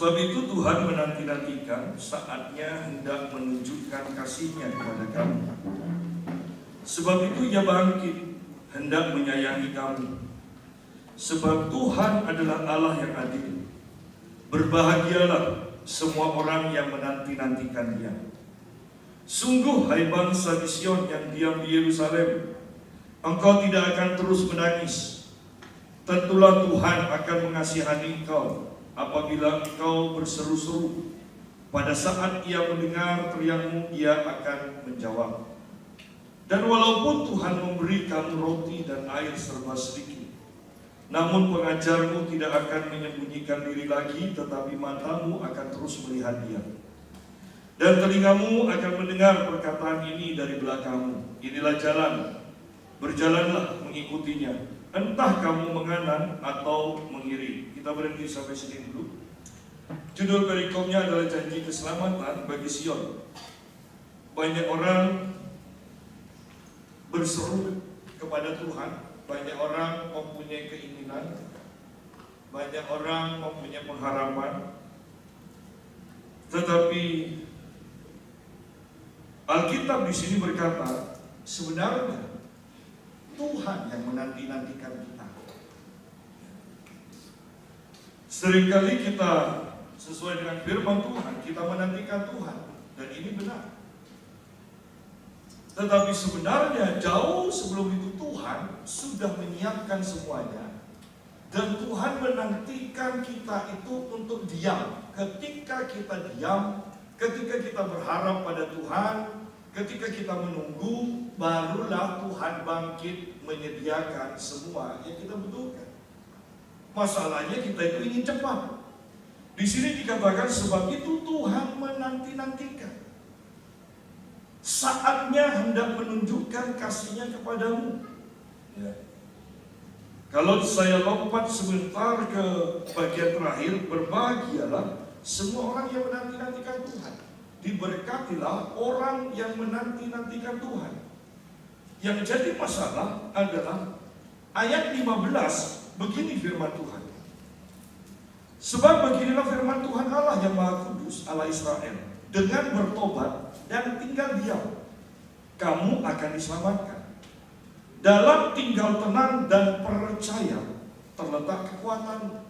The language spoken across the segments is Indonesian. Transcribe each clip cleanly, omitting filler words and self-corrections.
Sebab itu Tuhan menanti-nantikan saatnya hendak menunjukkan kasih-Nya kepada kamu. Sebab itu Ia bangkit hendak menyayangi kamu. Sebab Tuhan adalah Allah yang adil. Berbahagialah semua orang yang menanti-nantikan Dia. Sungguh hai bangsa di Sion yang diam di Yerusalem, engkau tidak akan terus menangis. Tentulah Tuhan akan mengasihani engkau apabila engkau berseru-seru. Pada saat Ia mendengar teriakmu, Ia akan menjawab. Dan walaupun Tuhan memberi kamu roti dan air serba sedikit, namun pengajarmu tidak akan menyembunyikan diri lagi, tetapi matamu akan terus melihat Dia. Dan telingamu akan mendengar perkataan ini dari belakangmu. Inilah jalan, berjalanlah mengikutinya. Entah kamu menganan atau mengiri. Kita berhenti sampai sini dulu. Judul perikopnya adalah janji keselamatan bagi Sion. Banyak orang berseru kepada Tuhan. Banyak orang mempunyai keinginan. Banyak orang mempunyai pengharapan. Tetapi Alkitab di sini berkata, sebenarnya Tuhan yang menanti-nantikan kita. Seringkali kita sesuai dengan firman Tuhan, kita menantikan Tuhan, dan ini benar. Tetapi sebenarnya jauh sebelum itu Tuhan sudah menyiapkan semuanya. Dan Tuhan menantikan kita itu untuk diam. Ketika kita diam, ketika kita berharap pada Tuhan, ketika kita menunggu, barulah Tuhan bangkit menyediakan semua yang kita butuhkan. Masalahnya kita itu ingin cepat. Di sini dikatakan sebab itu Tuhan menanti-nantikan. Saatnya hendak menunjukkan kasih-Nya kepadamu. Ya. Kalau saya lompat sebentar ke bagian terakhir, berbahagialah semua orang yang menanti-nantikan Tuhan. Diberkatilah orang yang menanti-nantikan Tuhan. Yang jadi masalah adalah ayat 15, begini firman Tuhan. Sebab beginilah firman Tuhan Allah yang Maha Kudus, Allah Israel. Dengan bertobat dan tinggal diam, kamu akan diselamatkan. Dalam tinggal tenang dan percaya terletak kekuatan.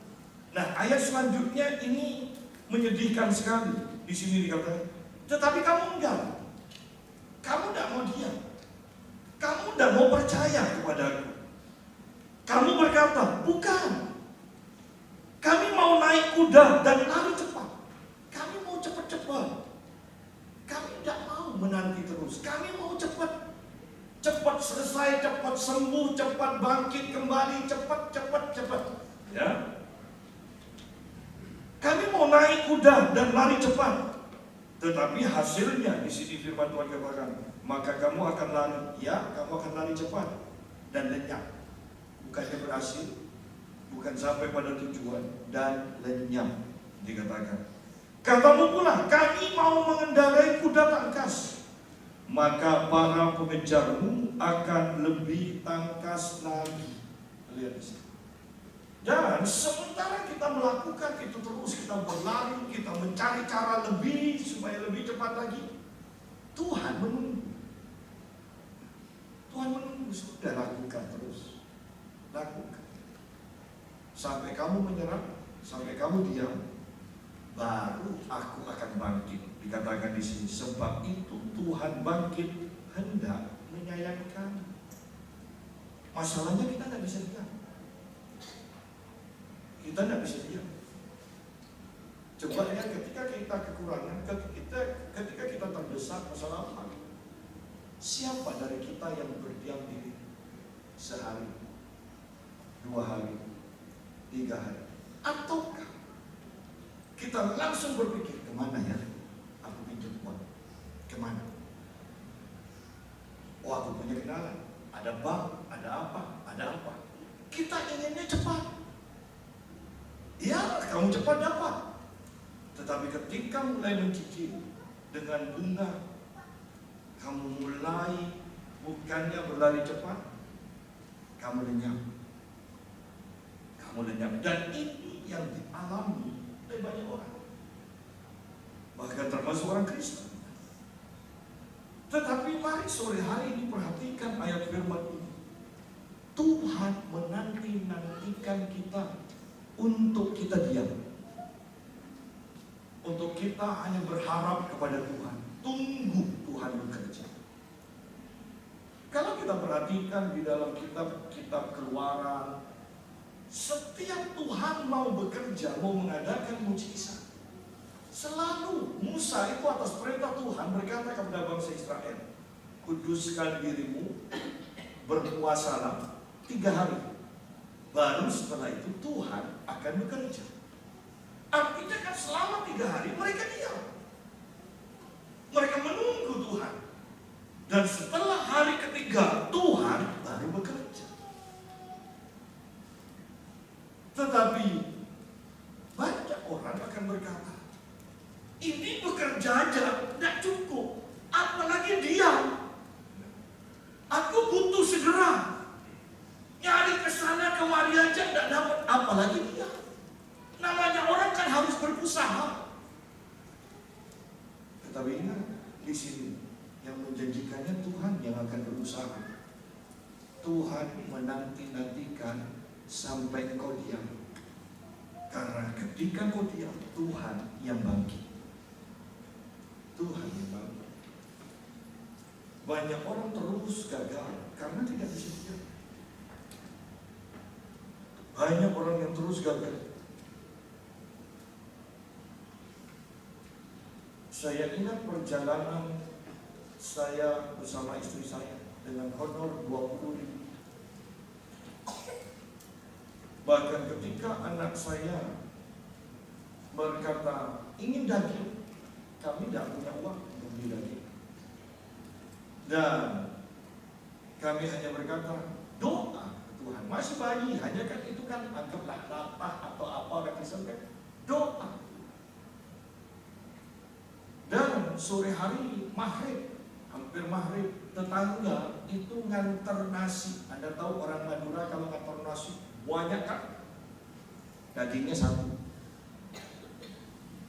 Nah, ayat selanjutnya ini menyedihkan sekali. Di sini dikatakan, tetapi kamu enggak. Kamu tidak mau diam. Kamu tidak mau percaya kepadaku. Kamu berkata, bukan. Kami mau naik kuda dan lari cepat. Kami mau cepat-cepat. Kami tidak mau menanti terus. Kami mau cepat. Cepat selesai, cepat sembuh, cepat bangkit kembali, cepat. Ya. Kami mau naik kuda dan lari cepat. Tetapi hasilnya di sini firman Tuhan katakan, maka kamu akan lari, ya, kamu akan lari cepat dan lenyap. Bukannya berhasil, bukan sampai pada tujuan, dan lenyap dikatakan. Katamu pula, kami mau mengendarai kuda tangkas, maka para pengejarmu akan lebih tangkas lagi. Lihat di sini. Dan sementara kita melakukan itu terus, kita berlari, kita mencari cara lebih supaya lebih cepat lagi, Tuhan menunggu. Tuhan menunggu, sudah lakukan terus. Lakukan. Sampai kamu menyerah, sampai kamu diam, baru aku akan bangkit. Dikatakan di sini, sebab itu Tuhan bangkit hendak menyayangi kamu. Masalahnya kita tidak bisa diam. Kita tidak bisa diam. Coba ya, ketika kita kekurangan, ketika kita terdesak masalah apa, siapa dari kita yang berdiam diri sehari, 2 hari, 3 hari? Ataukah kita langsung berpikir, kemana ya aku pinjam uang? Kemana? Oh, aku punya kenalan, ada bank, ada apa. Kita inginnya cepat. Ya, kamu cepat dapat. Tetapi ketika mulai mencicil dengan bunga, kamu mulai bukannya berlari cepat, kamu lenyap. Dan ini yang dialami oleh banyak orang. bahkan termasuk orang Kristen. Tetapi mari sore hari ini perhatikan ayat firman ini. Tuhan menanti-nantikan kita untuk kita diam. Untuk kita hanya berharap kepada Tuhan. Tunggu Tuhan bekerja. Kalau kita perhatikan di dalam kitab Keluaran, setiap Tuhan mau bekerja, mau mengadakan mukjizat, selalu Musa itu atas perintah Tuhan berkata kepada bangsa Israel, kuduskan dirimu, berpuasalah 3 hari. Baru setelah itu Tuhan akan bekerja. Artinya kan selama 3 hari mereka diam. Mereka menunggu Tuhan. Dan setelah hari ketiga Tuhan baru bekerja. Tetapi banyak orang akan berkata, ini bekerja aja tidak cukup, apalagi diam. Aku butuh segera. Nyari kesana kemari aja tidak dapat, apalagi diam. Namanya orang kan harus berusaha. Tetapi ingat, di sini yang menjanjikannya Tuhan yang akan berusaha. Tuhan menanti-nantikan sampai engkau diam. Karena ketika kau diam, Tuhan yang bangkit. Tuhan yang bangkit. Banyak orang terus gagal karena tidak bisa diam. Banyak orang yang terus gagal. Saya ingat perjalanan saya bersama istri saya dengan honor 20.000. Bahkan ketika anak saya berkata ingin daging, kami tidak punya uang untuk beli daging. Dan kami hanya berkata doa Tuhan. Masih bayi, hanya kan itu kan anggaplah latah atau apa orang Kristen kan doa. Dan sore hari maghrib, hampir maghrib, tetangga itu nganter nasi. Anda tahu orang Madura kalau nganter nasi banyak kan? Dagingnya 1.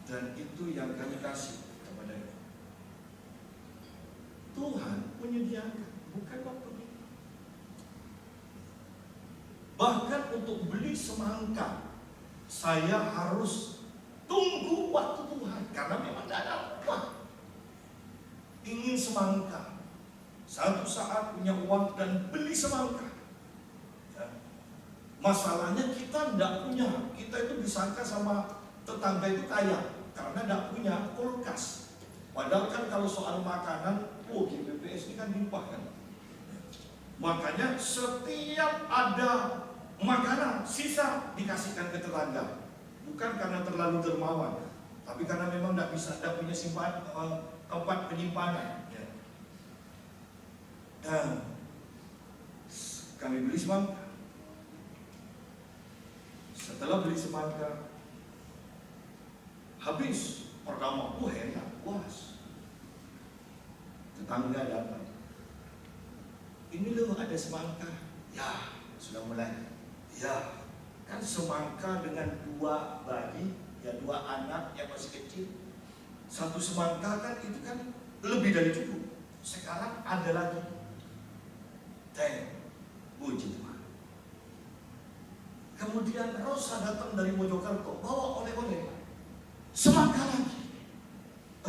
Dan itu yang kami kasih kepada dia. Tuhan menyediakan, bukan waktu kita. Bahkan untuk beli semangka, saya harus tunggu waktu Tuhan karena memang tidak ada uang. Ingin semangka, satu saat punya uang dan beli semangka. Masalahnya kita tidak punya. Kita itu disangka sama tetangga itu kaya karena tidak punya kulkas. Padahal kan kalau soal makanan, GBPS ini kan limpah kan. Makanya setiap ada makanan sisa dikasihkan ke tetangga. Bukan karena terlalu dermawan, tapi karena memang tidak punya tempat penyimpanan. Dan kami beli semangka. Setelah beli semangka, habis pertama, enak, puas. Tetangga datang. Ini loh ada semangka. Ya, sudah mulai. Ya, kan semangka dengan 2 bayi, ya 2 anak yang masih kecil. 1 semangka kan itu kan lebih dari cukup. Sekarang ada lagi. Puji Tuhan. Kemudian Rosa datang dari Mojokerto, bawa oleh-oleh. Semangka lagi.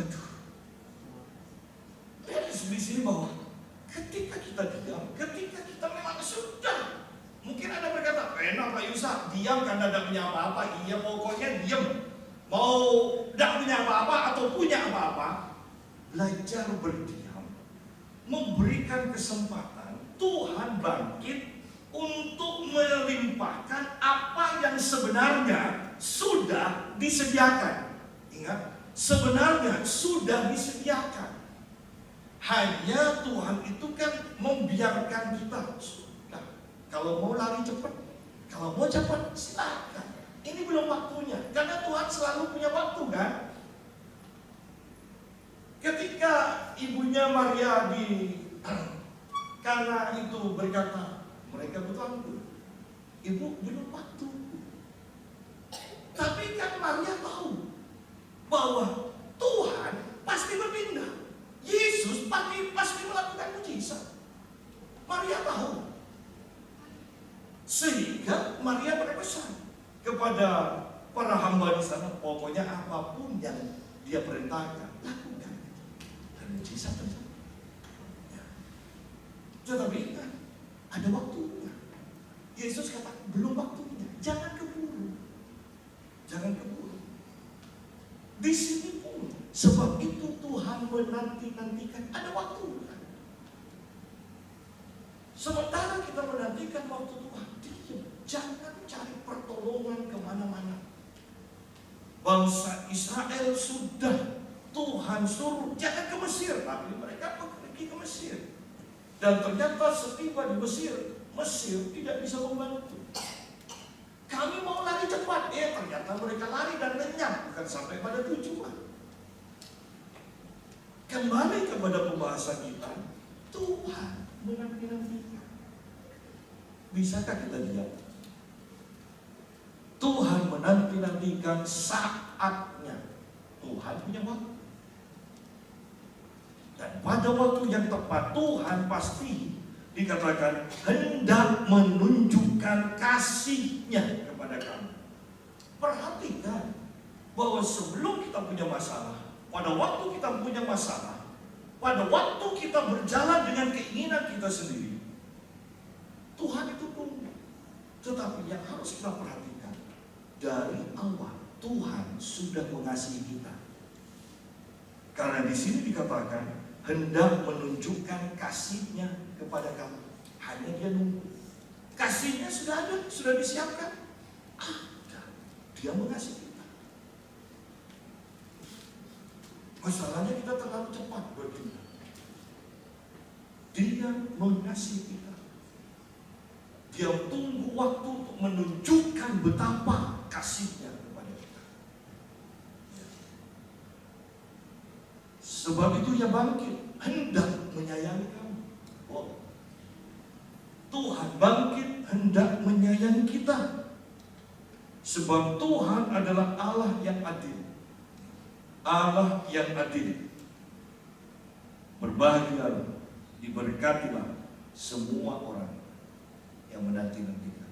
Aduh. Lihat di sini bahwa ketika kita diam, ketika kita memang sudah. Mungkin Anda berkata, enak Pak Yusa, diam karena tidak punya apa-apa. Iya, pokoknya diam. Mau tidak punya apa-apa atau punya apa-apa, belajar berdiam, memberikan kesempatan Tuhan bangkit untuk melimpahkan apa yang sebenarnya sudah disediakan. Ingat, sebenarnya sudah disediakan. Hanya Tuhan itu kan membiarkan kita. Nah, kalau mau lari cepat, kalau mau cepat silakan. Ini belum waktunya, karena Tuhan selalu punya waktu kan. Ketika ibunya Maria di Kana itu berkata, mereka butuh ampun. Ibu belum waktu. Tapi kan Maria tahu bahwa Tuhan Sehingga Maria berpesan kepada para hamba di sana, pokoknya apapun yang dia perintahkan, lakukan. Dan mujizat terjadi. Ya. Tetapi ingat, ada waktunya. Yesus kata, belum waktunya. Jangan keburu. Jangan keburu. Di sini pun, sebab itu Tuhan menanti-nantikan, ada waktunya. Sementara kita menantikan waktu Tuhan, diam. Jangan cari pertolongan kemana-mana. Bangsa Israel sudah Tuhan suruh jangan ke Mesir, tapi mereka pergi ke Mesir. Dan ternyata setiba di Mesir, Mesir tidak bisa membantu. Kami mau lari cepat, ternyata mereka lari dan lenyap, bukan sampai pada tujuan. Kembali kepada pembahasan kita, Tuhan menanti-nantikan. Bisakah kita diam? Tuhan menanti-nantikan saatnya. Tuhan punya waktu. Dan pada waktu yang tepat Tuhan pasti dikatakan hendak menunjukkan kasih-Nya kepada kamu. Perhatikan bahwa sebelum kita punya masalah, pada waktu kita punya masalah, pada waktu kita berjalan dengan keinginan kita sendiri, Tuhan itu tunggu. Tetapi yang harus kita perhatikan, dari awal Tuhan sudah mengasihi kita. Karena di sini dikatakan hendak menunjukkan kasih-Nya kepada kamu. Hanya Dia nunggu. Kasih-Nya sudah ada, sudah disiapkan. Ada. Dia mengasihi kita. Masalahnya kita terlalu cepat bertindak. Dia mengasihi kita. Dia tunggu waktu untuk menunjukkan betapa kasih-Nya kepada kita. Sebab itu Ia bangkit, hendak menyayangi kamu. Tuhan bangkit, hendak menyayangi kita. Sebab Tuhan adalah Allah yang adil. Allah yang adil. Berbahagialah, diberkatilah semua orang yang menanti-nantikan.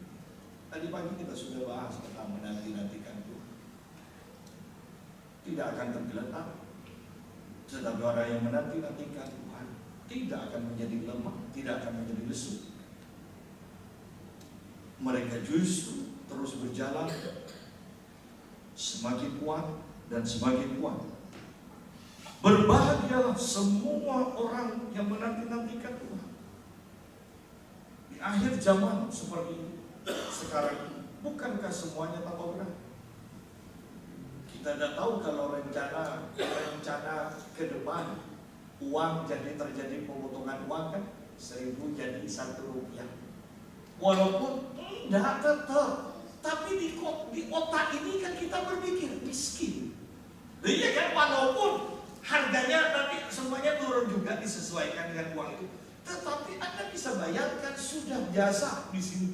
Tadi pagi kita sudah bahas tentang menanti-nantikan Tuhan. Tidak akan tergeletak. Tetapi orang yang menanti-nantikan Tuhan tidak akan menjadi lemah, tidak akan menjadi lesu. Mereka justru terus berjalan semakin kuat dan semakin kuat. Berbahagialah semua orang yang menanti-nantikan Tuhan. Di akhir zaman seperti ini, sekarang ini, bukankah semuanya tambah berat? Kita tidak tahu kalau rencana ke depan uang terjadi pemotongan uang kan 1.000 jadi 1 rupiah. Walaupun tidak tetap, tapi di otak ini kan kita berpikir miskin. Iya kan, walaupun harganya nanti semuanya turun juga disesuaikan dengan uang itu, tetapi Anda bisa bayangkan sudah biasa di sini.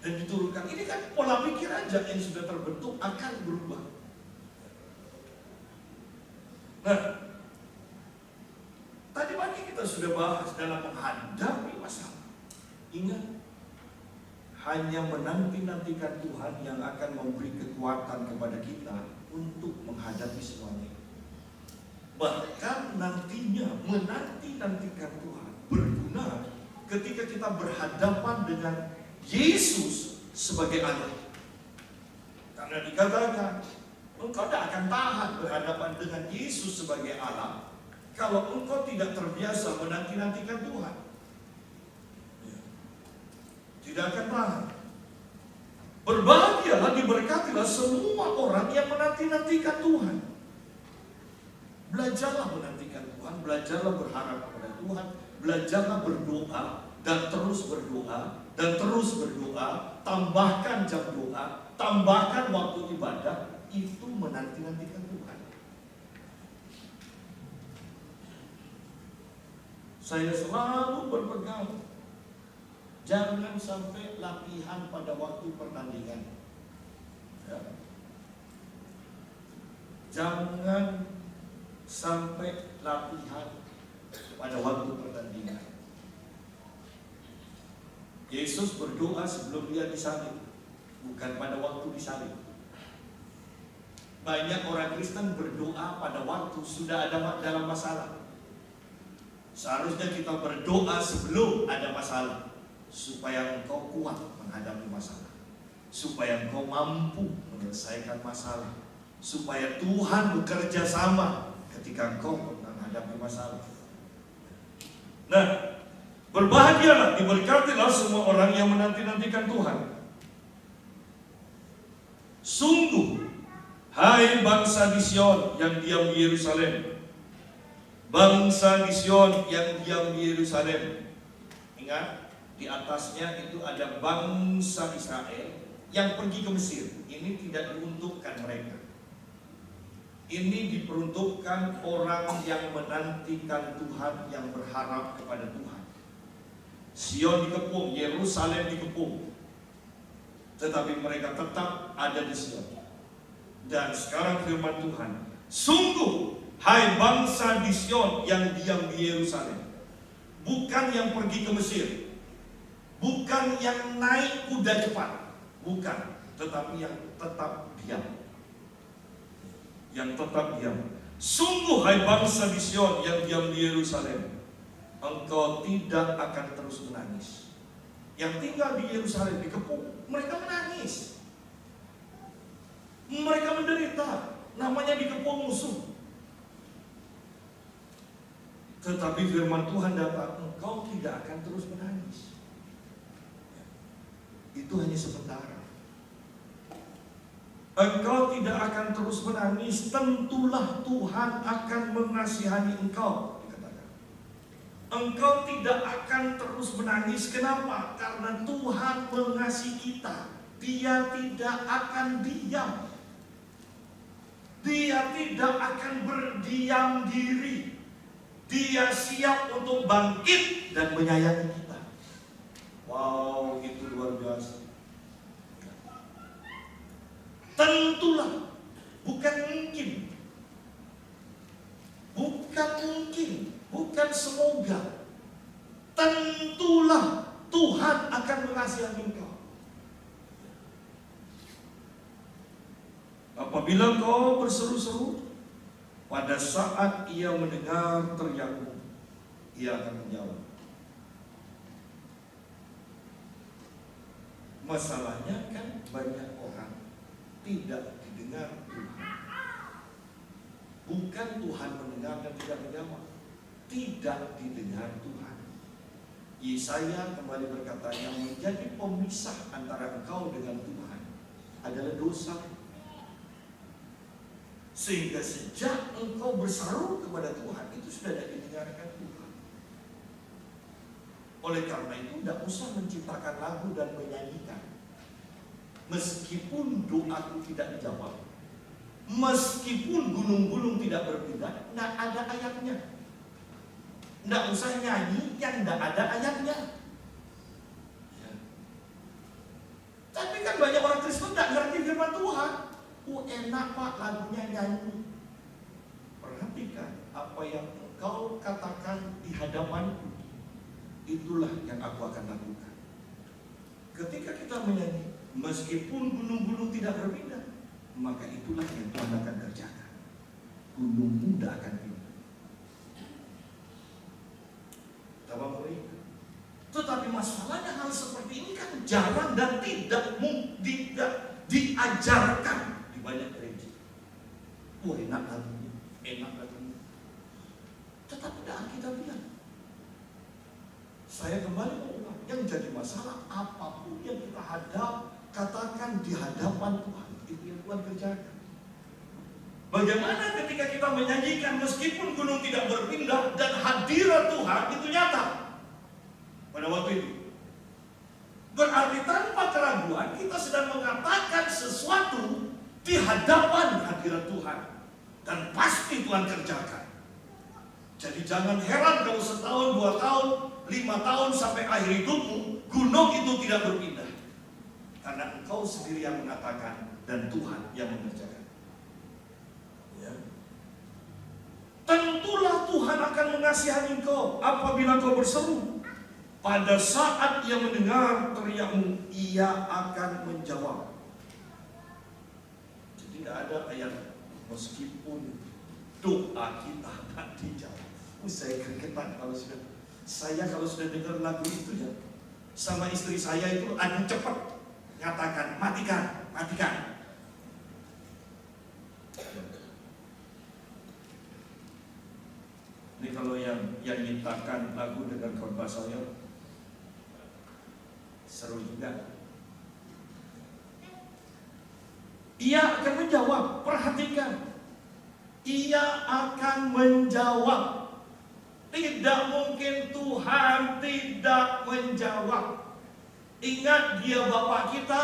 Dan diturunkan. Ini kan pola pikir aja yang sudah terbentuk akan berubah. Nah, tadi pagi kita sudah bahas dalam menghadapi masalah. Ingat, hanya menanti-nantikan Tuhan yang akan memberi kekuatan kepada kita untuk menghadapi semuanya. Bahkan nantinya menanti-nantikan Tuhan berguna ketika kita berhadapan dengan Yesus sebagai Allah. Karena dikatakan engkau tidak akan tahan berhadapan dengan Yesus sebagai Allah kalau engkau tidak terbiasa menanti-nantikan Tuhan. Tidak akan tahan. Berbahagialah, diberkatilah semua orang yang menanti-nantikan Tuhan. Belajarlah menantikan Tuhan, belajarlah berharap kepada Tuhan, belajarlah berdoa dan terus berdoa. Dan terus berdoa, tambahkan jam doa, tambahkan waktu ibadah, itu menanti-nantikan Tuhan. Saya selalu berpegang, jangan sampai latihan pada waktu pertandingan. Ya. Jangan sampai latihan pada waktu pertandingan. Yesus berdoa sebelum dia disalib, bukan pada waktu disalib. Banyak orang Kristen berdoa pada waktu sudah ada dalam masalah. Seharusnya kita berdoa sebelum ada masalah, supaya engkau kuat menghadapi masalah, supaya engkau mampu menyelesaikan masalah, supaya Tuhan bekerja sama ketika engkau menghadapi masalah. Nah, berbahagialah, diberkatilah semua orang yang menanti-nantikan Tuhan. Sungguh, hai bangsa di Sion yang diam di Yerusalem, bangsa di Sion yang diam di Yerusalem. Ingat, di atasnya itu ada bangsa Israel yang pergi ke Mesir. Ini tidak diuntukkan mereka. Ini diperuntukkan orang yang menantikan Tuhan, yang berharap kepada Tuhan. Sion dikepung, Yerusalem dikepung, tetapi mereka tetap ada di Sion. Dan sekarang firman Tuhan, sungguh hai bangsa di Sion yang diam di Yerusalem, bukan yang pergi ke Mesir, bukan yang naik kuda cepat, bukan, tetapi yang tetap diam. Yang tetap diam. Sungguh hai bangsa di Sion yang diam di Yerusalem, engkau tidak akan terus menangis. Yang tinggal di Yerusalem dikepung, mereka menangis, mereka menderita, namanya dikepung musuh. Tetapi firman Tuhan datang, engkau tidak akan terus menangis. Itu hanya sementara. Engkau tidak akan terus menangis, tentulah Tuhan akan mengasihani engkau. Dikatakan, engkau tidak akan terus menangis. Kenapa? Karena Tuhan mengasihi kita. Dia tidak akan diam. Dia tidak akan berdiam diri. Dia siap untuk bangkit dan menyayangi kita. Wow, itu luar biasa. Tentulah, bukan mungkin, bukan semoga. Tentulah Tuhan akan mengasihani engkau. Apabila kau berseru-seru, pada saat ia mendengar teriakmu, ia akan menjawab. Masalahnya kan banyak orang tidak didengar Tuhan. Bukan Tuhan mendengar dan tidak menjawab, tidak didengar Tuhan. Yesaya kembali berkata, yang menjadi pemisah antara engkau dengan Tuhan adalah dosa. Sehingga sejak engkau berseru kepada Tuhan, itu sudah tidak didengarkan Tuhan. Oleh karena itu, tidak usah menciptakan lagu dan menyanyikan. Meskipun doaku tidak dijawab, meskipun gunung-gunung tidak berpindah, tidak ada ayatnya. Tidak usah nyanyi yang tidak ada ayatnya. Ya. Tapi kan banyak orang Kristen tidak ngerti firman Tuhan. Enak pak lagunya nyanyi. Perhatikan apa yang engkau katakan di hadapanku, itulah yang aku akan lakukan. Ketika kita menyanyi, meskipun gunung-gunung tidak berpindah, maka itulah yang Tuhan akan kerjakan. Gunung tidak akan pindah. Tetapi masalahnya hal seperti ini kan jarang dan tidak diajarkan di banyak gereja. Enak lagunya, enak lagunya. Tetapi tidak kita bilang. Saya kembali mengulang, yang jadi masalah apapun yang kita katakan di hadapan Tuhan, itu yang Tuhan kerjakan. Bagaimana ketika kita menyanyikan meskipun gunung tidak berpindah dan hadirat Tuhan itu nyata pada waktu itu. Berarti tanpa keraguan kita sedang mengatakan sesuatu di hadapan hadirat Tuhan, dan pasti Tuhan kerjakan. Jadi jangan heran kalau setahun, 2 tahun, 5 tahun sampai akhir hidupmu gunung itu tidak berpindah, karena engkau sendiri yang mengatakan dan Tuhan yang mengerjakan. Ya. Tentulah Tuhan akan mengasihani engkau apabila kau berseru. Pada saat ia mendengar teriakmu, ia akan menjawab. Jadi tidak ada ayat meskipun doa kita tak dijawab. Saya gregetan kalau sudah dengar lagu itu ya. Sama istri saya itu adu cepat katakan matikan, matikan. Ini kalau yang nyiptakan lagu dengan khotbah saya seru juga. Ia akan menjawab, perhatikan. Ia akan menjawab. Tidak mungkin Tuhan tidak menjawab. Ingat, Dia Bapa kita,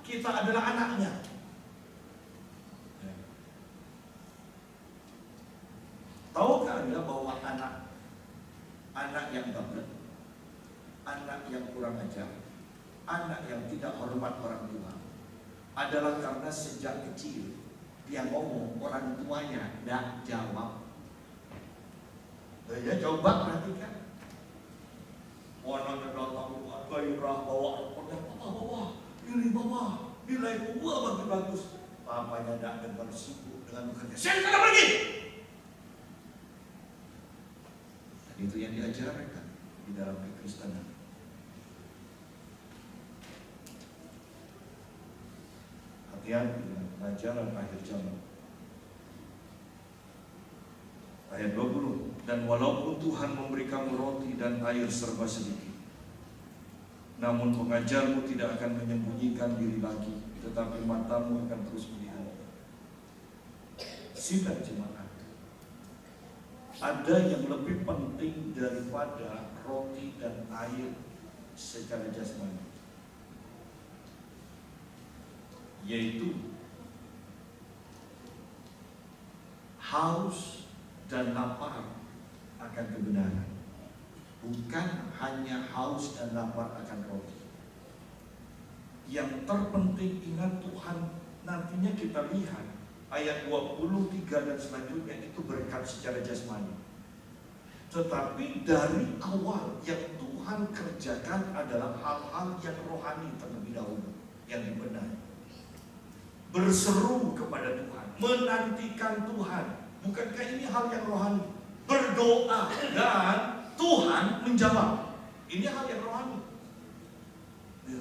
kita adalah anaknya. Tahukah Anda bahwa anak yang gablek, anak yang kurang ajar, anak yang tidak hormat orang tua adalah karena sejak kecil dia ngomong, orang tuanya tidak jawab. Ya coba perhatikan. Anaknya datang buat gairah, bawa bawa, ini bawa, nilai gua bagus. Papanya tidak dengar, sibuk dengan bekerja. Saya sudah pergi. Dan itu yang diajarkan di dalam kekristenan. Hati-hati dengan pengajaran akhir zaman. Ayat 20. Dan walaupun Tuhan memberi kamu roti dan air serba sedikit, namun pengajarmu tidak akan menyembunyikan diri lagi, tetapi matamu akan terus melihat. Sidang jemaat, ada yang lebih penting daripada roti dan air secara jasmani, yaitu haus dan lapar akan kebenaran. Bukan hanya haus dan lapar akan roti. Yang terpenting, ingat, Tuhan nantinya kita lihat ayat 23 dan selanjutnya itu berkat secara jasmani. Tetapi dari awal yang Tuhan kerjakan adalah hal-hal yang rohani terlebih dahulu, yang dibenahi. Berseru kepada Tuhan, menantikan Tuhan. Bukankah ini hal yang rohani? Berdoa dan Tuhan menjawab. Ini hal yang rohani. Ya.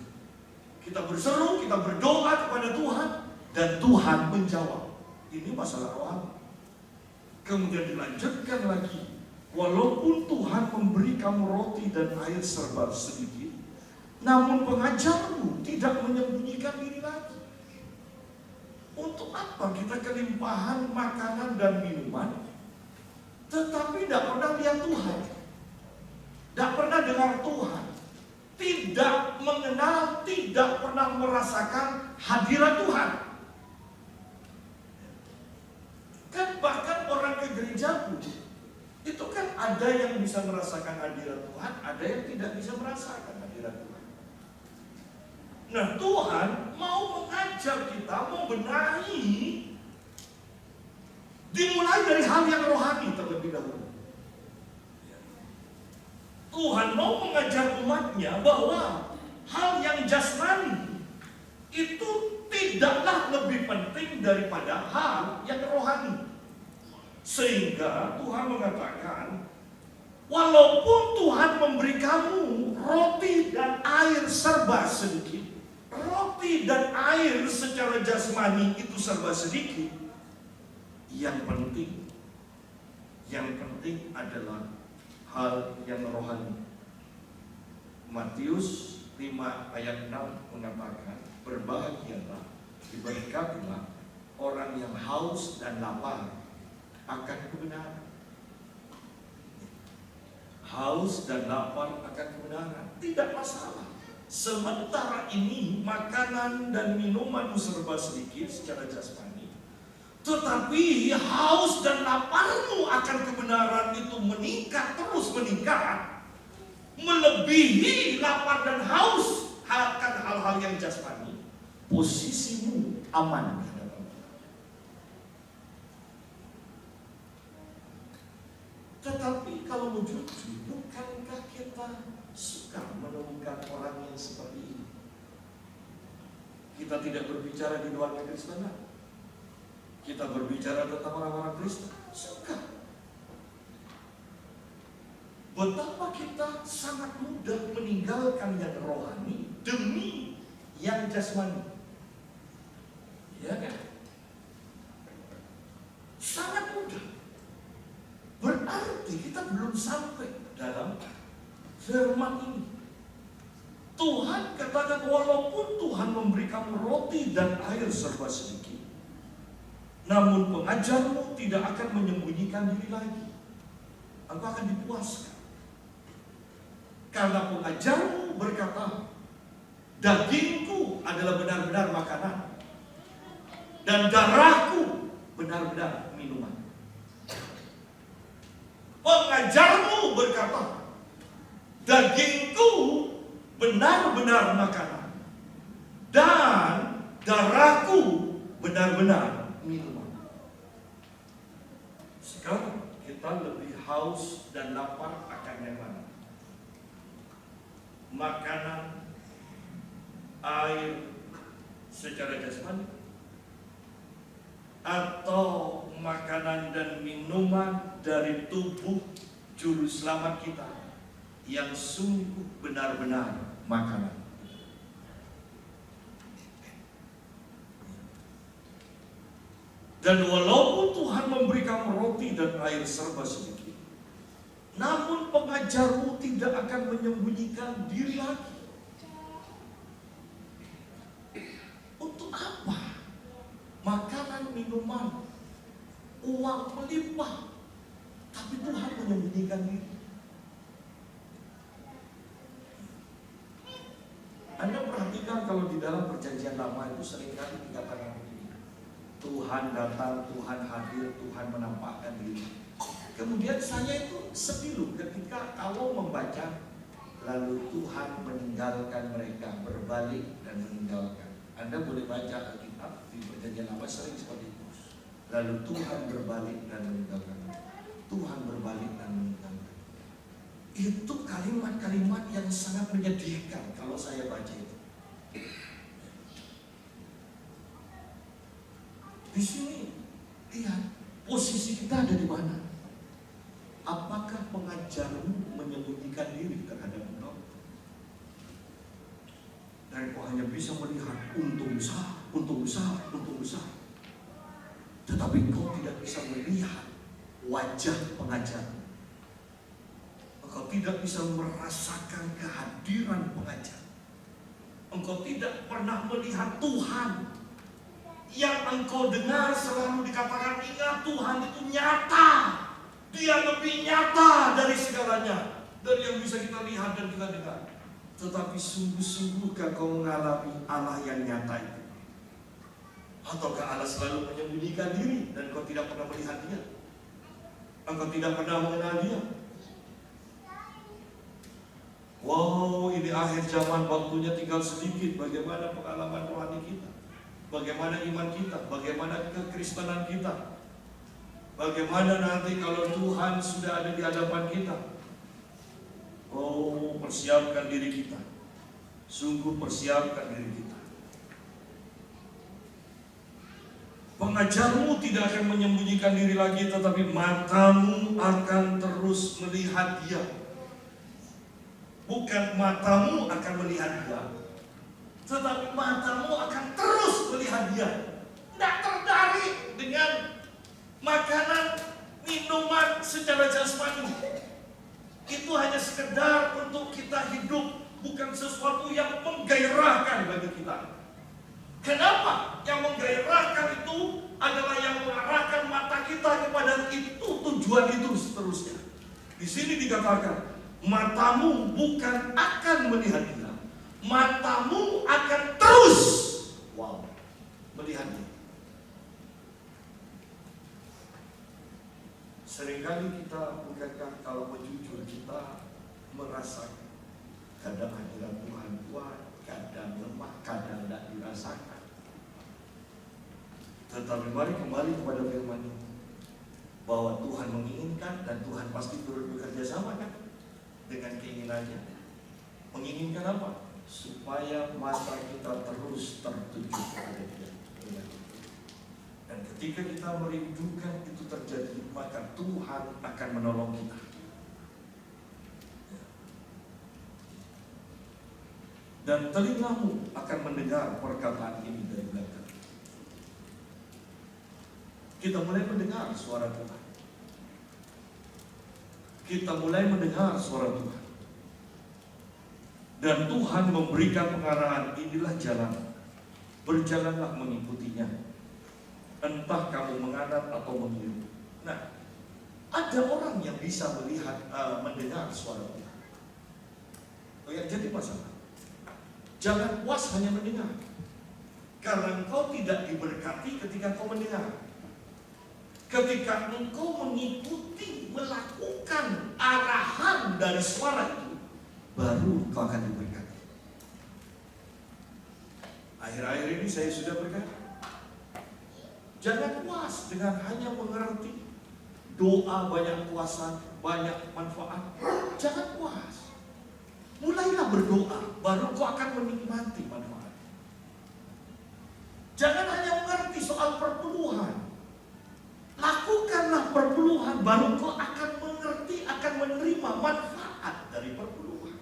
Kita berseru, kita berdoa kepada Tuhan dan Tuhan menjawab. Ini masalah rohani. Kemudian dilanjutkan lagi. Walaupun Tuhan memberi kamu roti dan air serba sedikit, namun pengajarmu tidak menyembunyikan diri lagi. Untuk apa kita kelimpahan makanan dan minuman, tetapi tidak pernah lihat Tuhan, tidak pernah dengar Tuhan, tidak mengenal, tidak pernah merasakan hadirat Tuhan. Kan bahkan orang ke gereja pun itu kan ada yang bisa merasakan hadirat Tuhan, ada yang tidak bisa merasakan hadirat Tuhan. Nah, Tuhan mau mengajar kita, mau benahi, dimulai dari hal yang rohani terlebih dahulu. Tuhan mau mengajar umatnya bahwa hal yang jasmani itu tidaklah lebih penting daripada hal yang rohani. Sehingga Tuhan mengatakan, walaupun Tuhan memberi kamu roti dan air serba sedikit, roti dan air secara jasmani itu serba sedikit, yang penting adalah hal yang rohani. Matius 5 ayat 6 mengatakan, berbahagialah, diberkatilah orang yang haus dan lapar akan kebenaran. Haus dan lapar akan kebenaran, tidak masalah. Sementara ini makanan dan minuman serba sedikit secara jasmani, tetapi haus dan laparmu akan kebenaran itu meningkat, terus meningkat, melebihi lapar dan haus akan hal-hal yang jasmani. Posisimu aman. Tetapi kalau jujur, bukankah kita suka Kita tidak berbicara di luar kekristenan. Kita berbicara tentang orang-orang Kristen. Suka. Betapa kita sangat mudah meninggalkan yang rohani demi yang jasmani. Ya kan? Sangat mudah. Berarti kita belum sampai dalam firman ini. Tuhan katakan walaupun Tuhan memberi kamu roti dan air serba sedikit, namun pengajarmu tidak akan menyembunyikan diri lagi. Engkau akan dipuaskan. Karena pengajarmu berkata, dagingku adalah benar-benar makanan, dan darahku benar-benar minuman. Pengajarmu berkata, dagingku benar-benar makanan, dan darahku benar-benar minuman. Sekarang kita lebih haus dan lapar akan yang mana? Makanan, air secara jasmani, atau makanan dan minuman dari tubuh juru selamat kita yang sungguh benar-benar makanan. Dan walaupun Tuhan memberi kamu roti dan air serba sedikit, namun pengajarmu tidak akan menyembunyikan diri lagi. Untuk apa? Makanan, minuman, uang melimpah, tapi Tuhan menyembunyikan diri. Anda perhatikan kalau di dalam perjanjian lama itu seringkali dikatakan begini, Tuhan datang, Tuhan hadir, Tuhan menampakkan diri. Kemudian saya itu sepilu ketika kalau membaca, lalu Tuhan meninggalkan mereka, berbalik dan meninggalkan. Anda boleh baca Alkitab di perjanjian lama sering seperti itu. Lalu Tuhan berbalik dan meninggalkan. Tuhan berbalik dan meninggalkan. Itu kalimat-kalimat yang sangat menyedihkan kalau saya baca itu. Di sini lihat posisi kita ada di mana. Apakah pengajarmu menyembunyikan diri terhadap engkau? Dan kau hanya bisa melihat untung besar, untung besar, untung besar. Tetapi kau tidak bisa melihat wajah pengajar. Engkau tidak bisa merasakan kehadiran pengajar. Engkau tidak pernah melihat Tuhan. Yang engkau dengar selalu dikatakan, ingat Tuhan itu nyata. Dia lebih nyata dari segalanya, dari yang bisa kita lihat dan kita dengar. Tetapi sungguh-sungguhkah kau mengalami Allah yang nyata itu? Ataukah Allah selalu menyembunyikan diri dan kau tidak pernah melihat dia? Engkau tidak pernah mengenal dia? Wow, ini akhir zaman, waktunya tinggal sedikit. Bagaimana pengalaman rohani kita? Bagaimana iman kita? Bagaimana kekristenan kita? Bagaimana nanti kalau Tuhan sudah ada di hadapan kita? Oh, persiapkan diri kita. Sungguh persiapkan diri kita. Pengajarmu tidak akan menyembunyikan diri lagi, tetapi matamu akan terus melihat dia. Bukan matamu akan melihat dia, tetapi matamu akan terus melihat dia. Tidak tertarik dengan makanan, minuman secara jasmani. Itu hanya sekedar untuk kita hidup, bukan sesuatu yang menggairahkan bagi kita. Kenapa? Yang menggairahkan itu adalah yang mengarahkan mata kita kepada itu, tujuan itu seterusnya. Di sini dikatakan, matamu bukan akan melihat dia, matamu akan terus melihat dia. Seringkali kita, bukankah kalau jujur, kita merasakan kadang hadirat Tuhan kuat, kadang lemah, kadang tidak dirasakan. Tetapi mari kembali kepada firman ini, bahwa Tuhan menginginkan dan Tuhan pasti turut bekerja sama kan dengan keinginannya. Menginginkan apa? supaya mata kita terus tertuju kepada Dia. Dan ketika kita merindukan itu terjadi, maka Tuhan akan menolong kita. Dan telingamu akan mendengar perkataan ini dari belakang. Kita mulai mendengar suara Tuhan. Kita mulai mendengar suara Tuhan. Dan Tuhan memberikan pengarahan, inilah jalan, berjalanlah mengikutinya, entah kamu menganan atau mengiru. Nah, ada orang yang bisa melihat, mendengar suara Tuhan. Oh ya, jadi masalah. Jangan puas hanya mendengar, karena engkau tidak diberkati ketika engkau mendengar. Ketika engkau mengikuti, melakukan arahan dari suara itu, baru engkau akan diberkati. Akhir-akhir ini saya sudah berkata, jangan puas dengan hanya mengerti. Doa banyak kuasa, banyak manfaat. Jangan puas. Mulailah berdoa, baru kau akan menikmati manfaat. Jangan hanya mengerti soal perpuluhan. Lakukanlah perpuluhan, baru kau akan mengerti, akan menerima manfaat dari perpuluhan.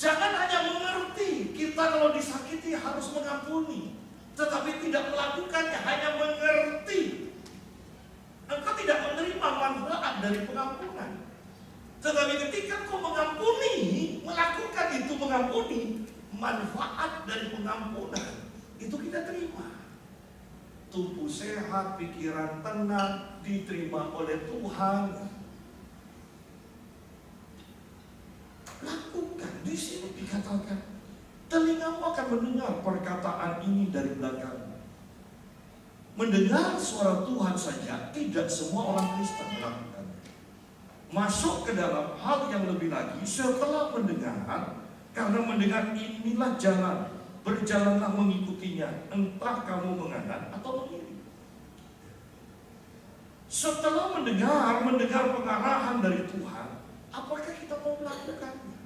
Jangan hanya mengerti, kita kalau disakiti harus mengampuni, tetapi tidak melakukannya, hanya mengerti. Engkau tidak menerima manfaat dari pengampunan. Tetapi ketika kau mengampuni, melakukan itu mengampuni, manfaat dari pengampunan itu kita terima. Tubuh sehat, pikiran tenang, diterima oleh Tuhan. Lakukan. Di sini dikatakan, telingamu akan mendengar perkataan ini dari belakang. Mendengar suara Tuhan saja, tidak semua orang Kristen melakukan. Masuk ke dalam hal yang lebih lagi setelah mendengar, karena mendengar inilah jalan, berjalanlah mengikutinya, entah kamu menganan atau mengiring. Setelah mendengar pengarahan dari Tuhan, apakah kita mau melakukannya?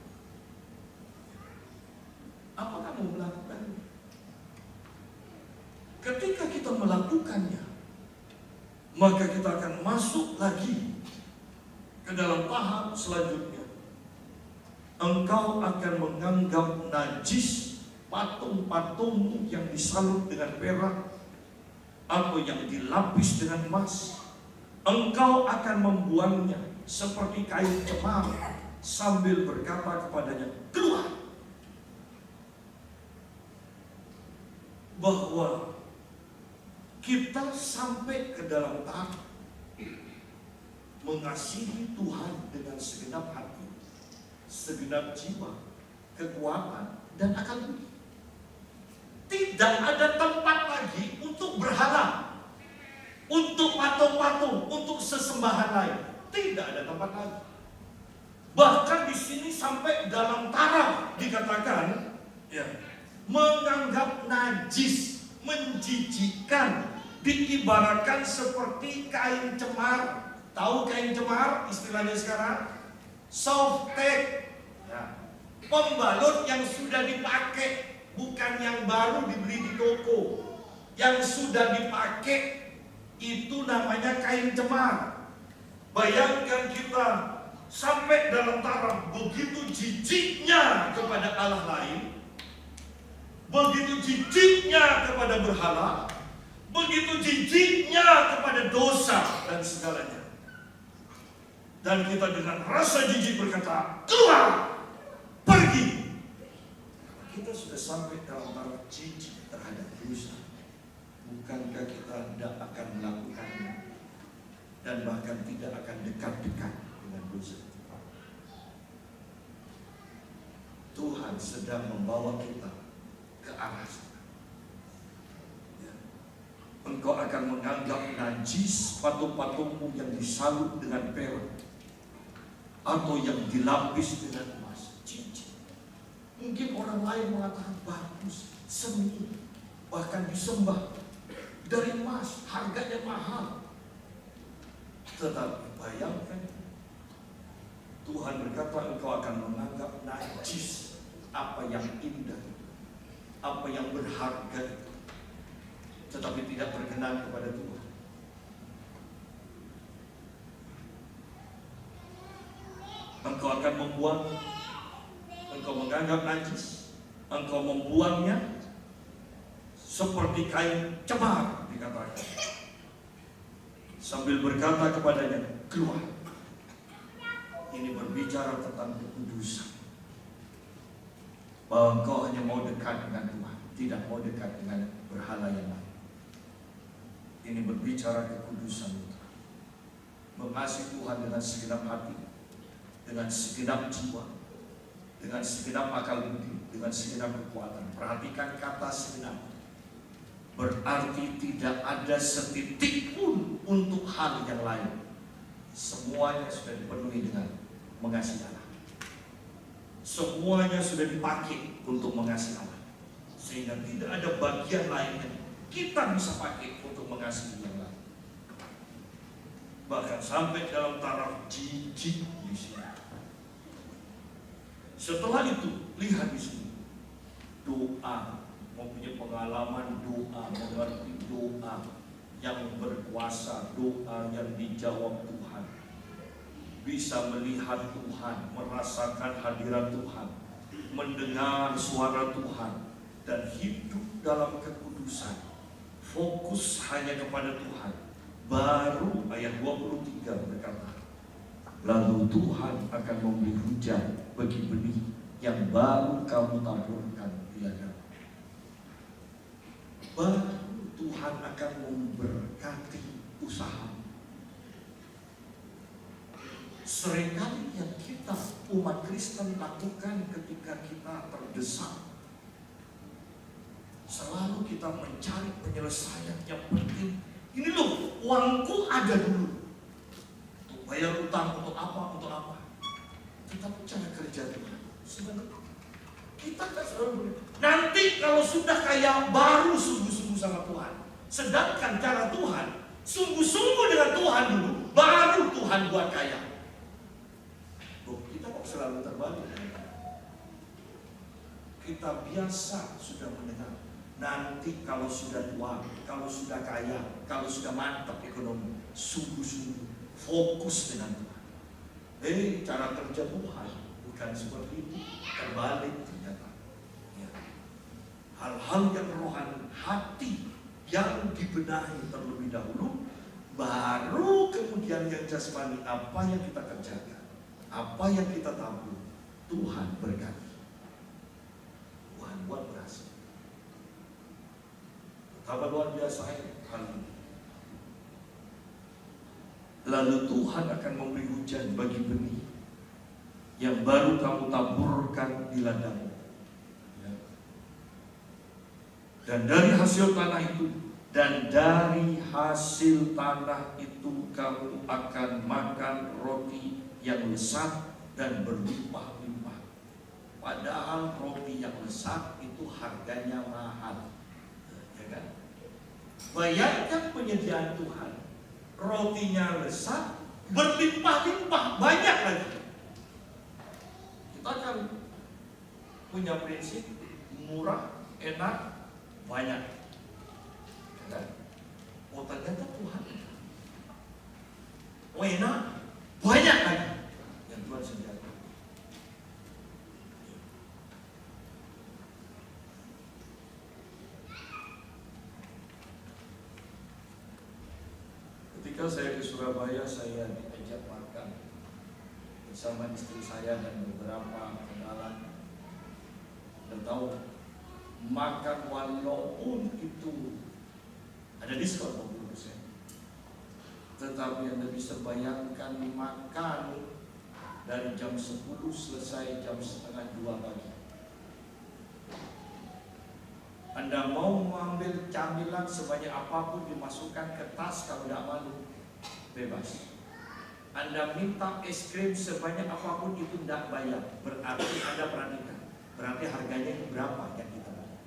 Apakah mau melakukannya? Ketika kita melakukannya, maka kita akan masuk lagi ke dalam tahap selanjutnya. Engkau akan menganggap najis patung-patung yang disalut dengan perak atau yang dilapis dengan emas. Engkau akan membuangnya seperti kain cemar sambil berkata kepadanya, keluar. Bahwa kita sampai ke dalam tahap mengasihi Tuhan dengan segenap hati, segenap jiwa, kekuatan, dan akal budi. Tidak ada tempat lagi untuk berhala, untuk patung-patung, untuk sesembahan lain. Tidak ada tempat lagi. Bahkan di sini sampai dalam taraf dikatakan, ya, menganggap najis, menjijikkan, diibaratkan seperti kain cemar. Tahu kain cemar istilahnya sekarang? Softtek, ya. Pembalut yang sudah dipakai, bukan yang baru dibeli di toko. Yang sudah dipakai itu namanya kain cemar. Bayangkan kita sampai dalam taraf begitu jijiknya kepada Allah lain, begitu jijiknya kepada berhala, begitu jijiknya kepada dosa dan segalanya. Dan kita dengan rasa jijik berkata, keluar, pergi. Kita sudah sampai dalam taraf jijik terhadap dosa. Bukankah kita tidak akan melakukannya, dan bahkan tidak akan dekat-dekat dengan dosa? Tuhan sedang membawa kita ke arah sana. Ya. Engkau akan menganggap najis patung-patungmu yang disalut dengan perak atau yang dilapis dengan emas. Cincin. Mungkin orang lain mengatakan bagus, seni, bahkan disembah dari emas, harganya mahal. Tetapi bayangkan, Tuhan berkata engkau akan menganggap najis apa yang indah, apa yang berharga, tetapi tidak berkenan kepada Tuhan. Engkau akan membuang, engkau menganggap najis, engkau membuangnya seperti kain cemar, dikatakan, sambil berkata kepadanya, keluar. Ini berbicara tentang kekudusan, bahwa engkau hanya mau dekat dengan Tuhan, tidak mau dekat dengan berhala yang lain. Ini berbicara kekudusan kita, mengasihi Tuhan dengan segenap hati, dengan segenap jiwa, dengan segenap akal budi, dengan segenap kekuatan. Perhatikan kata segenap, berarti tidak ada setitik pun untuk hal yang lain. Semuanya sudah dipenuhi dengan mengasihi Allah. Semuanya sudah dipakai untuk mengasihi Allah, sehingga tidak ada bagian lain yang kita bisa pakai untuk mengasihi yang lain. Bahkan sampai dalam taraf jijik di sini. Setelah itu, lihat di sini, doa, mempunyai pengalaman doa, mengerti doa yang berkuasa, doa yang dijawab Tuhan, bisa melihat Tuhan, merasakan hadirat Tuhan, mendengar suara Tuhan, dan hidup dalam kekudusan, fokus hanya kepada Tuhan. Baru ayat 23 berkata, lalu Tuhan akan memberi hujan bagi benih yang baru kamu taburkan di ladang. Baru Tuhan akan memberkati usaha. Seringkali yang kita umat Kristen lakukan ketika kita terdesak, selalu kita mencari penyelesaian yang penting. Ini loh, uangku ada dulu, untuk bayar utang, untuk apa, untuk apa. Kita cara kerja Tuhan. Sebenarnya kita kan selalu nanti kalau sudah kaya baru sungguh-sungguh sama Tuhan. Sedangkan cara Tuhan, sungguh-sungguh dengan Tuhan dulu, baru Tuhan buat kaya. Loh, kita kok selalu terbalik? Kita biasa sudah mendengar, nanti kalau sudah tua, kalau sudah kaya, kalau sudah mantap ekonomi, sungguh-sungguh fokus dengan Tuhan. Cara kerja Tuhan bukan seperti itu, terbalik ternyata. Ya. Hal-hal yang rohani, hati yang dibenahi terlebih dahulu, baru kemudian yang jasmani, apa yang kita kerjakan, apa yang kita tabur, Tuhan berkati. Tuhan buat berhasil. Betapa luar biasa hal ini. Lalu Tuhan akan memberi hujan bagi benih yang baru kamu taburkan di ladangmu. Ya. Dan dari hasil tanah itu, kamu akan makan roti yang lezat dan berlimpah-limpah. Padahal roti yang lezat itu harganya mahal. Ya kan? Bayangkan penyediaan Tuhan. Rotinya lezat, berlimpah-limpah, banyak lagi. Kita kan punya prinsip murah, enak, banyak. Oh ternyata Tuhan enak, banyak lagi yang Tuhan sediakan. Ketika saya ke Surabaya, saya diajak makan bersama istri saya dan beberapa kenalan. Dan tahu, makan walaupun itu ada diskon 20%, tetapi Anda bisa bayangkan makan dari jam 10 selesai jam setengah 2 pagi. Anda mau mengambil camilan sebanyak apapun dimasukkan ke tas, kalau tidak malu, bebas. Anda minta es krim sebanyak apapun itu tidak bayar. Berarti Anda perhatikan, berarti harganya berapa yang kita bayar.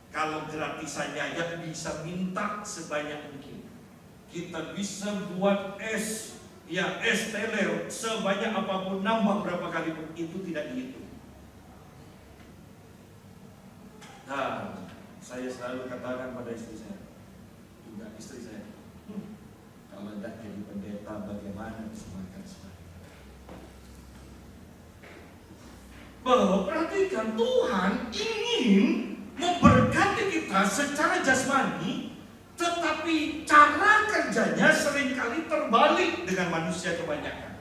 Kalau gratisannya ya bisa minta sebanyak mungkin. Kita bisa buat es teler sebanyak apapun, nambah berapa kali pun, itu tidak dihitung. selalu katakan pada istri saya, juga istri saya, kalau tidak jadi pendeta bagaimana bisa makan semua. Bahwa perhatikan, Tuhan ingin memberkati kita secara jasmani, tetapi cara kerjanya seringkali terbalik dengan manusia kebanyakan.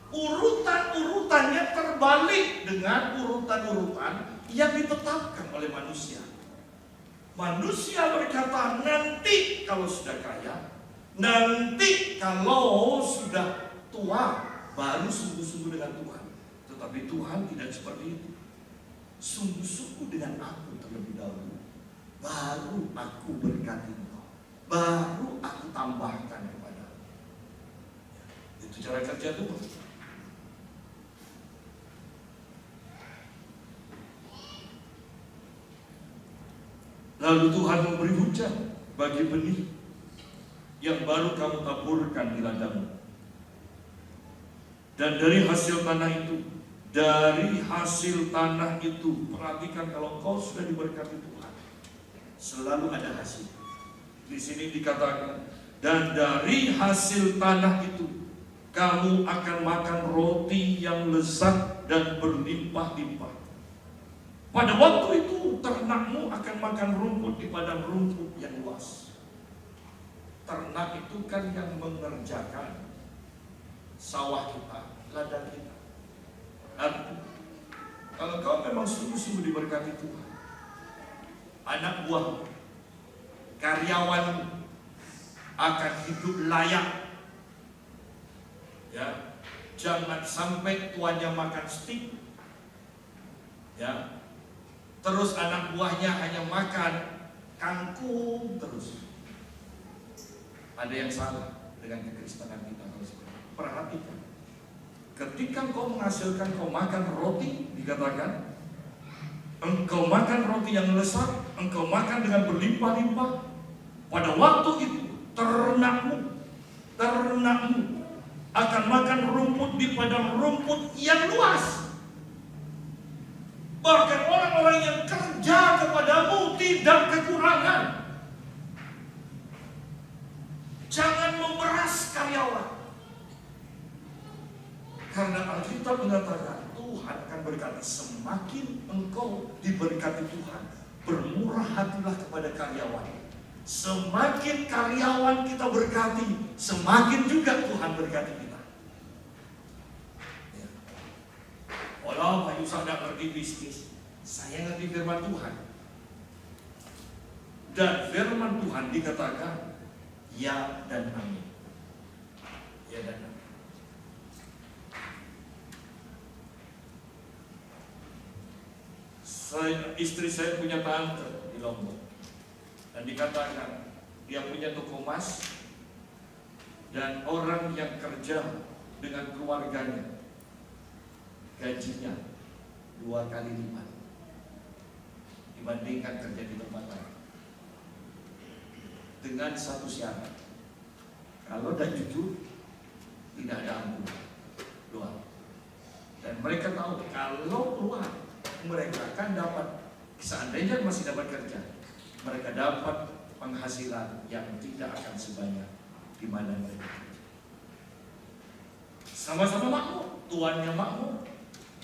Urutan-urutannya terbalik dengan urutan-urutan yang ditetapkan oleh manusia. Manusia berkata, nanti kalau sudah kaya, nanti kalau sudah tua, baru sungguh-sungguh dengan Tuhan. Tetapi Tuhan tidak seperti itu. Sungguh-sungguh dengan aku terlebih dahulu, baru aku berkati engkau, baru aku tambahkan kepadamu. Itu cara kerja Tuhan. Lalu Tuhan memberi hujan bagi benih yang baru kamu taburkan di ladangmu. Dan dari hasil tanah itu, perhatikan kalau kau sudah diberkati Tuhan, selalu ada hasil. Di sini dikatakan, dan dari hasil tanah itu, kamu akan makan roti yang lezat dan berlimpah-limpah. Pada waktu itu ternakmu akan makan rumput di padang rumput yang luas. Ternak itu kan yang mengerjakan sawah kita, ladang kita. Kalau kau memang sungguh-sungguh diberkati Tuhan, anak buah, karyawan akan hidup layak. Ya, jangan sampai tuannya makan steak. Ya. Terus anak buahnya hanya makan kangkung terus. Ada yang salah dengan kekristenan kita. Perhatikan, ketika engkau menghasilkan, kau makan roti, dikatakan engkau makan roti yang lezat, engkau makan dengan berlimpah-limpah. Pada waktu itu ternakmu akan makan rumput di padang rumput yang luas. Bahkan orang-orang yang kerja kepadamu tidak kekurangan. Jangan memeras karyawan. Karena Alkitab mengatakan Tuhan akan berkata, semakin engkau diberkati Tuhan, bermurah hatilah kepada karyawan. Semakin karyawan kita berkati, semakin juga Tuhan berkati kita. Walau Pak Yusuf tidak ngerti bisnis, saya ngerti firman Tuhan. Dan firman Tuhan dikatakan ya dan amin. Ya dan amin. Istri saya punya tante di Lombok, dan dikatakan dia punya toko emas, dan orang yang kerja dengan keluarganya gajinya 2 kali lipat dibandingkan kerja di tempat lain, dengan satu syarat, kalau tidak jujur tidak ada ampun doa. Dan mereka tahu kalau keluar mereka akan dapat, seandainya masih dapat kerja, mereka dapat penghasilan yang tidak akan sebanyak di mana mereka kerja. Sama-sama makmur, tuannya makmur,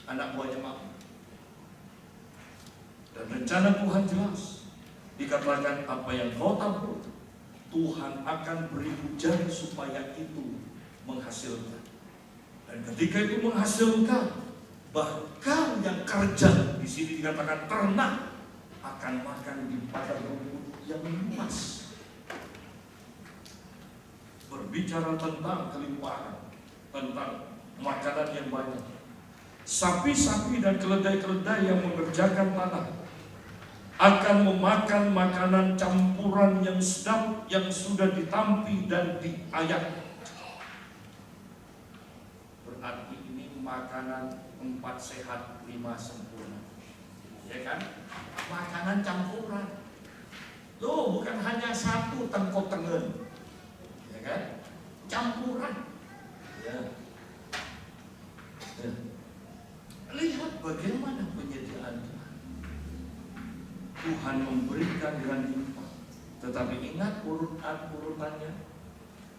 anak buahnya makmur. Dan rencana Tuhan jelas. Dikatakan apa yang kau tabur, Tuhan akan beri hujan supaya itu menghasilkan. Dan ketika itu menghasilkan, bahkan yang kerja di sini dikatakan ternak akan makan di padang rumput yang luas. Berbicara tentang kelimpahan, tentang makanan yang banyak. Sapi-sapi dan keledai-keledai yang mengerjakan tanah akan memakan makanan campuran yang sedap, yang sudah ditampi dan diayak. Berarti ini makanan 4 sehat 5 sempurna, ya kan? Makanan campuran. Loh, bukan hanya satu tengkok tengen, ya kan? Campuran. Ya. Lihat bagaimana penyediaan Tuhan. Tuhan memberikan dengan limpah. Tetapi ingat urutannya,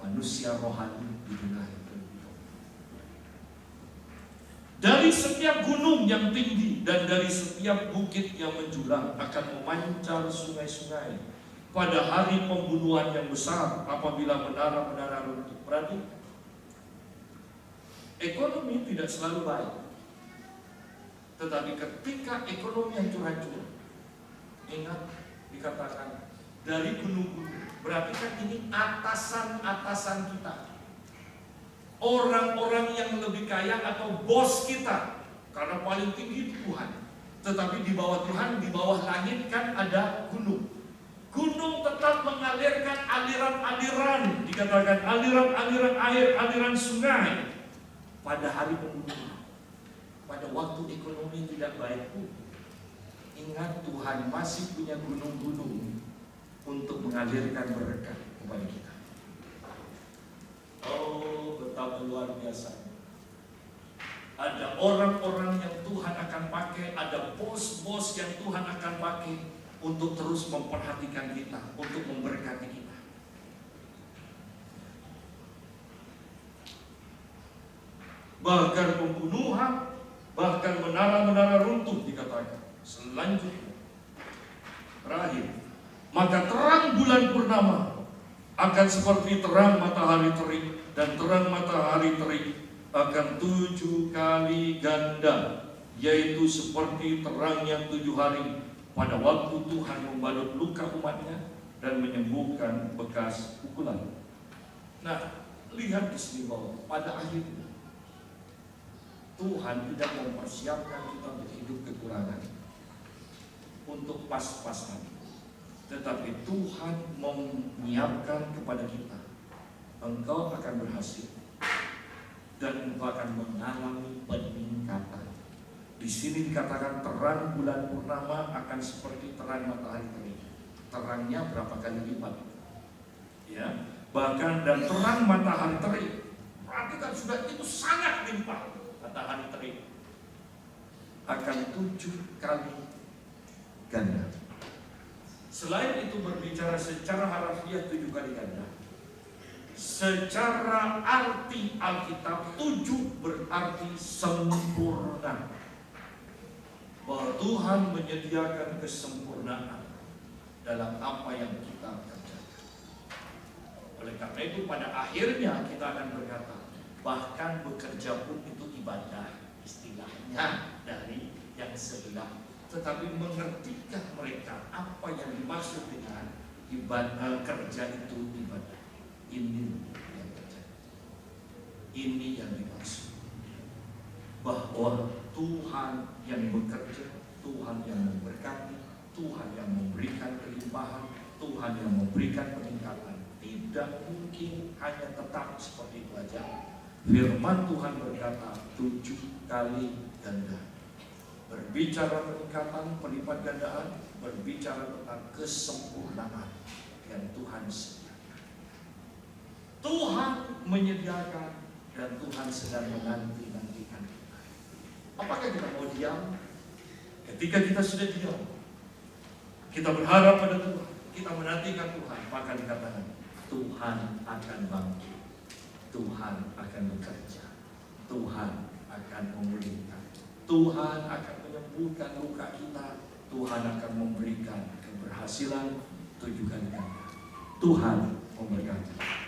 manusia rohani dibenahi. Dari setiap gunung yang tinggi dan dari setiap bukit yang menjulang akan memancar sungai-sungai pada hari pembunuhan yang besar apabila menara-menara runtuh. Berarti ekonomi tidak selalu baik. Tetapi ketika ekonomi hancur-hancur, ingat dikatakan dari gunung-gunung, berarti kan ini atasan-atasan kita, orang-orang yang lebih kaya atau bos kita, karena paling tinggi Tuhan. Tetapi di bawah Tuhan, di bawah langit kan ada gunung. Gunung tetap mengalirkan aliran-aliran, dikatakan aliran-aliran air, aliran sungai pada hari pembunuhan. Pada waktu ekonomi tidak baik pun, ingat Tuhan masih punya gunung-gunung untuk mengalirkan berkat kepada kita. Oh, betapa luar biasa. Ada orang-orang yang Tuhan akan pakai, ada bos-bos yang Tuhan akan pakai untuk terus memperhatikan kita, untuk memberkati kita. Bahkan pembunuhan, bahkan menara-menara runtuh dikatakan. Selanjutnya, terakhir, maka terang bulan purnama akan seperti terang matahari terik, dan terang matahari terik akan 7 kali ganda, yaitu seperti terangnya 7 hari pada waktu Tuhan membalut luka umatnya dan menyembuhkan bekas pukulan. Nah, lihat di sini bahwa pada akhirnya Tuhan tidak mempersiapkan kita untuk hidup kekurangan, untuk pas-pasan, tetapi Tuhan menyiapkan kepada kita, engkau akan berhasil dan engkau akan mengalami peningkatan. Di sini dikatakan terang bulan purnama akan seperti terang matahari terik. Terangnya berapa kali lipat? Ya, bahkan dan terang matahari terik. Berarti kan sudah itu sangat limpah. Matahari terik akan 7 kali ganda. Selain itu berbicara secara harfiah 7 kali ganda. Secara arti Alkitab 7 berarti sempurna. Bahwa Tuhan menyediakan kesempurnaan dalam apa yang kita kerjakan. Oleh karena itu pada akhirnya kita akan berkata, bahkan bekerja pun itu ibadah, istilahnya dari yang sebelah. Tetapi mengertikah mereka apa yang dimaksud dengan ibadah, kerja itu ibadah? Ini yang terjadi. Ini yang dimaksud. Bahwa Tuhan yang bekerja, Tuhan yang memberkati, Tuhan yang memberikan kelimpahan, Tuhan yang memberikan peningkatan. Tidak mungkin hanya tetap seperti itu saja. Firman Tuhan berkata 7 kali ganda. Berbicara peningkatan, pelipat gandaan, berbicara tentang kesempurnaan yang Tuhan sediakan. Tuhan menyediakan dan Tuhan sedang menanti-nantikan kita. Apakah kita mau diam? Ketika kita sudah diam, kita berharap pada Tuhan, kita menantikan Tuhan, maka dikatakan Tuhan akan bangkit, Tuhan akan bekerja, Tuhan akan memulihkan, Tuhan akan menyembuhkan luka kita, Tuhan akan memberikan keberhasilan 7 kali ganda. Tuhan memberkati.